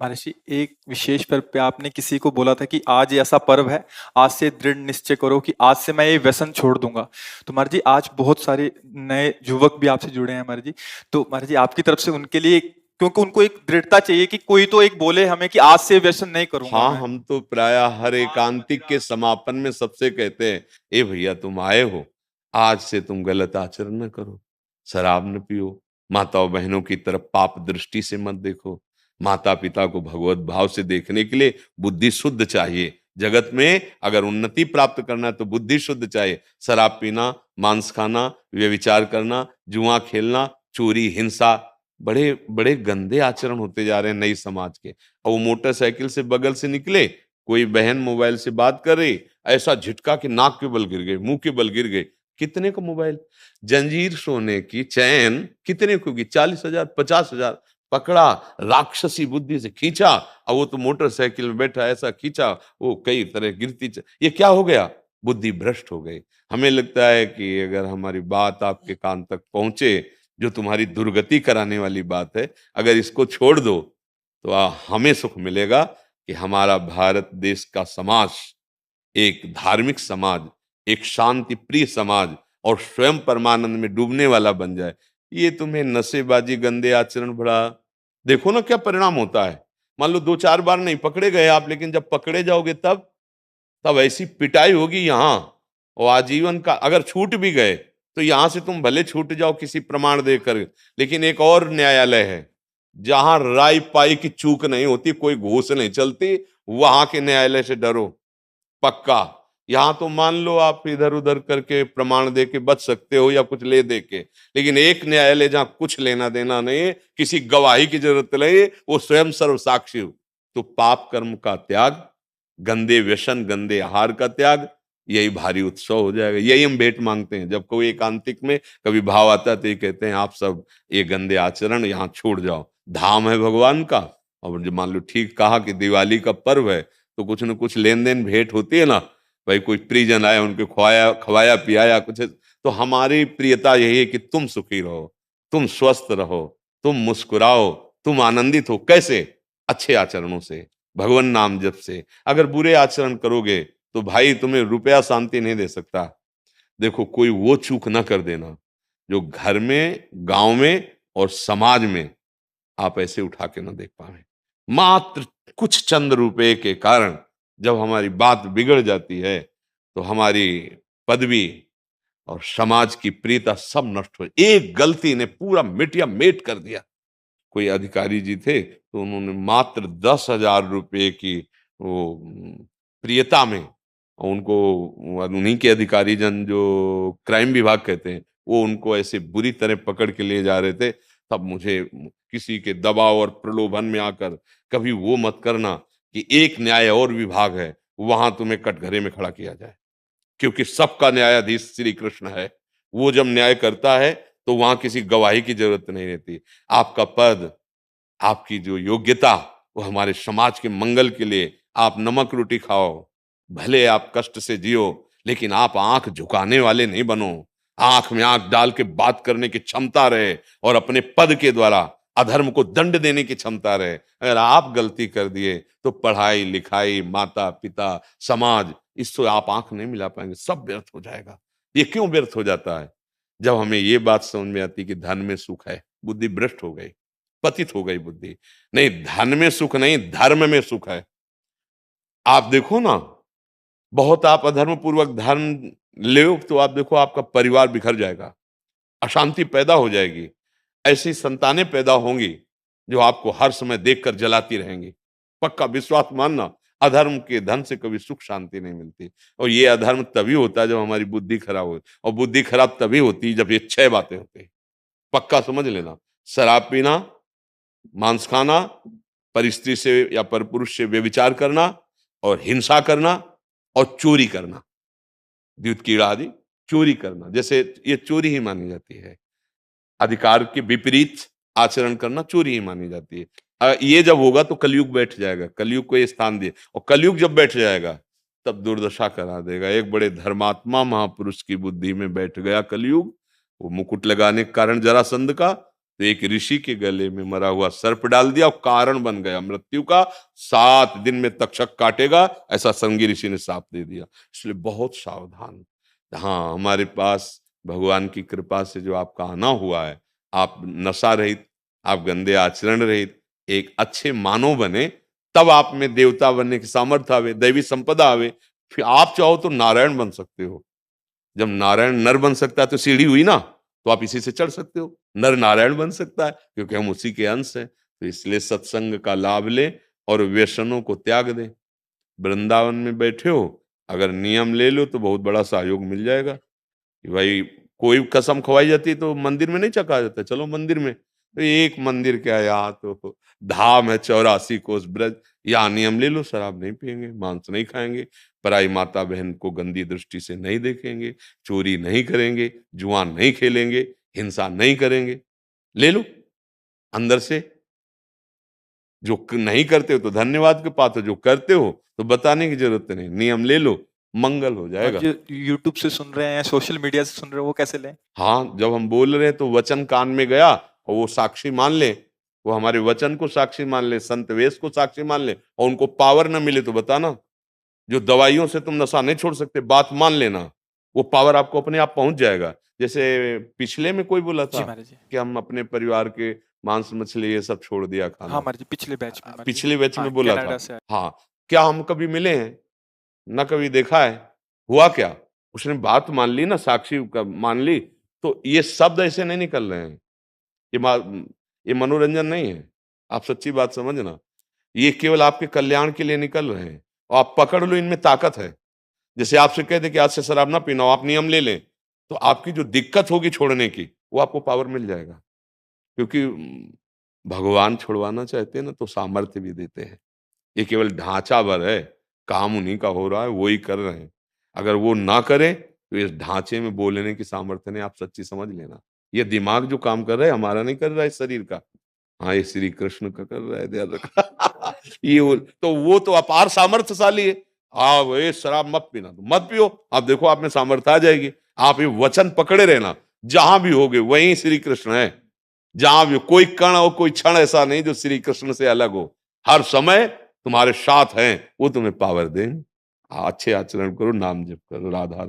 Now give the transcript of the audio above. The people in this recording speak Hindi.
महर्षि, एक विशेष पर्व पे आपने किसी को बोला था कि आज ये ऐसा पर्व है, आज से दृढ़ निश्चय करो कि आज से मैं ये व्यसन छोड़ दूंगा। तो महर्षि जी, आज बहुत सारे नए युवक भी आपसे जुड़े हैं महर्षि जी। तो महर्षि जी, आपकी तरफ से उनके लिए, क्योंकि उनको एक दृढ़ता चाहिए कि कोई तो एक बोले हमें कि आज से व्यसन नहीं करूंगा हाँ, मैं। हम तो प्रायः हर एकांतिक के समापन में सबसे कहते हैं, ए भैया तुम आए हो, आज से तुम गलत आचरण न करो, शराब न पियो, माताओं बहनों की तरफ पाप दृष्टि से मत देखो, माता पिता को भगवत भाव से देखने के लिए बुद्धि शुद्ध चाहिए। जगत में अगर उन्नति प्राप्त करना है तो बुद्धि शुद्ध चाहिए। शराब पीना, मांस खाना, व्यभिचार करना, जुआ खेलना, चोरी, हिंसा, बड़े बड़े गंदे आचरण होते जा रहे हैं नई समाज के। और वो मोटरसाइकिल से बगल से निकले, कोई बहन मोबाइल से बात कर रही, ऐसा झटका कि नाक के बल गिर गए, मुंह के बल गिर गए। कितने का मोबाइल? जंजीर सोने की चैन कितने को की? 40,000, 50,000। पकड़ा, राक्षसी बुद्धि से खींचा, और वो तो मोटरसाइकिल में बैठा, ऐसा खींचा, वो कई तरह ये क्या हो गया? बुद्धि भ्रष्ट हो गई। हमें लगता है कि अगर हमारी बात आपके कान तक पहुंचे, जो तुम्हारी दुर्गति कराने वाली बात है, अगर इसको छोड़ दो तो हमें सुख मिलेगा कि हमारा भारत देश का समाज एक धार्मिक समाज, एक शांति प्रिय समाज और स्वयं परमानंद में डूबने वाला बन जाए। ये तुम्हें नशेबाजी, गंदे आचरण, बड़ा देखो ना क्या परिणाम होता है। मान लो 2-4 बार नहीं पकड़े गए आप, लेकिन जब पकड़े जाओगे तब तब ऐसी पिटाई होगी यहाँ, और आजीवन का। अगर छूट भी गए तो यहां से तुम भले छूट जाओ किसी प्रमाण देकर, लेकिन एक और न्यायालय है जहां राय पाई की चूक नहीं होती, कोई घूस नहीं चलती, वहां के न्यायालय से डरो पक्का। यहां तो मान लो आप इधर उधर करके प्रमाण दे के बच सकते हो या कुछ ले दे के, लेकिन एक न्यायालय जहां कुछ लेना देना नहीं, किसी गवाही की जरूरत नहीं, वो स्वयं सर्व साक्षी हो। तो पाप कर्म का त्याग, गंदे व्यसन, गंदे आहार का त्याग, यही भारी उत्सव हो जाएगा। यही हम भेंट मांगते हैं जब कोई एकांतिक में कभी भाव आता है, तो ये कहते हैं आप सब ये गंदे आचरण यहाँ छोड़ जाओ, धाम है भगवान का। और जो मान लो ठीक कहा कि दिवाली का पर्व है, तो कुछ न कुछ लेन देन भेंट होती है ना, भाई कोई परिजन आए, उनके खवाया खवाया पियाया कुछ। तो हमारी प्रियता यही है कि तुम सुखी रहो, तुम स्वस्थ रहो, तुम मुस्कुराओ, तुम आनंदित हो। कैसे? अच्छे आचरणों से, भगवान नाम जप से। अगर बुरे आचरण करोगे तो भाई तुम्हें रुपया शांति नहीं दे सकता। देखो, कोई वो चूक ना कर देना जो घर में, गांव में और समाज में आप ऐसे उठा के ना देख पाए। मात्र कुछ चंद रुपए के कारण जब हमारी बात बिगड़ जाती है, तो हमारी पदवी और समाज की प्रियता सब नष्ट हो। एक गलती ने पूरा मिटिया मेट कर दिया। कोई अधिकारी जी थे, तो उन्होंने मात्र 10,000 रुपए की वो प्रियता में, और उनको उन्हीं के अधिकारी जन जो क्राइम विभाग कहते हैं, वो उनको ऐसे बुरी तरह पकड़ के ले जा रहे थे। तब मुझे किसी के दबाव और प्रलोभन में आकर कभी वो मत करना कि एक न्याय और विभाग है, वहां तुम्हें कटघरे में खड़ा किया जाए, क्योंकि सबका न्यायाधीश श्री कृष्ण है। वो जब न्याय करता है तो वहां किसी गवाही की जरूरत नहीं रहती। आपका पद, आपकी जो योग्यता, वो हमारे समाज के मंगल के लिए। आप नमक रोटी खाओ, भले आप कष्ट से जियो, लेकिन आप आंख झुकाने वाले नहीं बनो। आंख में आंख डाल के बात करने की क्षमता रहे, और अपने पद के द्वारा अधर्म को दंड देने की क्षमता रहे। अगर आप गलती कर दिए तो पढ़ाई लिखाई, माता पिता, समाज, इससे आप आंख नहीं मिला पाएंगे, सब व्यर्थ हो जाएगा। ये क्यों व्यर्थ हो जाता है? जब हमें ये बात समझ में आती कि धन में सुख है, बुद्धि भ्रष्ट हो गई, पतित हो गई बुद्धि। नहीं, धन में सुख नहीं, धर्म में सुख है। आप देखो ना, बहुत आप अधर्म पूर्वक धर्म ले, तो आप देखो आपका परिवार बिखर जाएगा, अशांति पैदा हो जाएगी। ऐसी संतानें पैदा होंगी जो आपको हर समय देखकर जलाती रहेंगी। पक्का विश्वास मानना, अधर्म के धन से कभी सुख शांति नहीं मिलती। और ये अधर्म तभी होता है जब हमारी बुद्धि खराब हो, और बुद्धि खराब तभी होती है जब ये 6 बातें होती हैं। पक्का समझ लेना, शराब पीना, मांस खाना, परिस्त्री से या परपुरुष से व्यभिचार करना, और हिंसा करना, और चोरी करना, द्युत कीड़ा आदि चोरी करना, जैसे ये चोरी ही मानी जाती है। अधिकार के विपरीत आचरण करना चोरी ही मानी जाती है। ये जब होगा तो कलयुग बैठ जाएगा, कलयुग को ये स्थान दिए, और कलयुग जब बैठ जाएगा तब दुर्दशा करा देगा। एक बड़े धर्मात्मा महापुरुष की बुद्धि में बैठ गया कलयुग, वो मुकुट लगाने के कारण जरासंध का, तो एक ऋषि के गले में मरा हुआ सर्प डाल दिया और कारण बन गया मृत्यु का। 7 दिन में तक्षक काटेगा, ऐसा संगी ऋषि ने शाप दे दिया। इसलिए बहुत सावधान। हाँ, हमारे पास भगवान की कृपा से जो आपका आना हुआ है, आप नशा रहित, आप गंदे आचरण रहित एक अच्छे मानव बने, तब आप में देवता बनने की सामर्थ्य आवे, दैवी संपदा आवे। फिर आप चाहो तो नारायण बन सकते हो। जब नारायण नर बन सकता है तो सीढ़ी हुई ना, तो आप इसी से चढ़ सकते हो। नर नारायण बन सकता है क्योंकि हम उसी के अंश हैं। तो इसलिए सत्संग का लाभ ले और व्यसनों को त्याग दें। वृंदावन में बैठे हो, अगर नियम ले लो तो बहुत बड़ा सहयोग मिल जाएगा कि भाई कोई कसम खवाई जाती है तो मंदिर में नहीं चखा जाता, चलो मंदिर में। तो एक मंदिर क्या, यहाँ तो धाम है 84 कोस ब्रज, यहाँ नियम ले लो, शराब नहीं पिएंगे, मांस नहीं खाएंगे, पराई माता बहन को गंदी दृष्टि से नहीं देखेंगे, चोरी नहीं करेंगे, जुआ नहीं खेलेंगे, हिंसा नहीं करेंगे। ले लो अंदर से। जो नहीं करते हो तो धन्यवाद के पात्र, जो करते हो तो बताने की जरूरत नहीं, नियम ले लो, मंगल हो और जाएगा। जो यूट्यूब से सुन रहे हैं, सोशल मीडिया से सुन रहे हैं, वो कैसे लें? हाँ, जब हम बोल रहे हैं तो वचन कान में गया और वो साक्षी मान ले, वो हमारे वचन को साक्षी मान ले, संत वेश को साक्षी मान ले, और उनको पावर ना मिले तो बताना। जो दवाइयों से तुम नशा नहीं छोड़ सकते, बात मान लेना, वो पावर आपको अपने आप पहुंच जाएगा। जैसे पिछले में कोई बोला जी था महाराज जी। कि हम अपने परिवार के मांस मछली ये सब छोड़ दिया हाँ खाना, महाराज जी, पिछले बैच में महाराज जी। पिछले बैच हाँ, में बोला कनाडा था। से आए। हाँ, क्या हम कभी मिले हैं? ना कभी देखा है। हुआ क्या? उसने बात मान ली ना, साक्षी का मान ली। तो ये शब्द ऐसे नहीं निकल रहे हैं, ये ये मनोरंजन नहीं है। आप सच्ची बात समझना, ये केवल आपके कल्याण के लिए निकल रहे हैं, और आप पकड़ लो, इनमें ताकत है। जैसे आपसे कह दे कि आज से शराब ना पीना, आप नियम ले लें, तो आपकी जो दिक्कत होगी छोड़ने की, वो आपको पावर मिल जाएगा। क्योंकि भगवान छुड़वाना चाहते हैं ना तो सामर्थ्य भी देते हैं। ये केवल ढांचा भर है, काम उन्हीं का हो रहा है, वो ही कर रहे हैं। अगर वो ना करें तो इस ढांचे में बोलने की सामर्थ्य नहीं, आप सच्ची समझ लेना। ये दिमाग जो काम कर रहा है हमारा नहीं कर रहा है, शरीर का। हाँ, ये श्री कृष्ण का कर रहा है, ध्यान रखा। वो तो अपार सामर्थ्यशाली है। हाँ, ये शराब मत पीना, तो मत पियो, आप देखो आप में सामर्थ्य आ जाएगी। आप ये वचन पकड़े रहना, जहां भी होगे वहीं श्री कृष्ण है। जहां भी कोई कण और कोई क्षण ऐसा नहीं जो श्री कृष्ण से अलग हो। हर समय तुम्हारे साथ हैं, वो तुम्हें पावर दें। अच्छे आचरण करो, नाम जप करो, राधा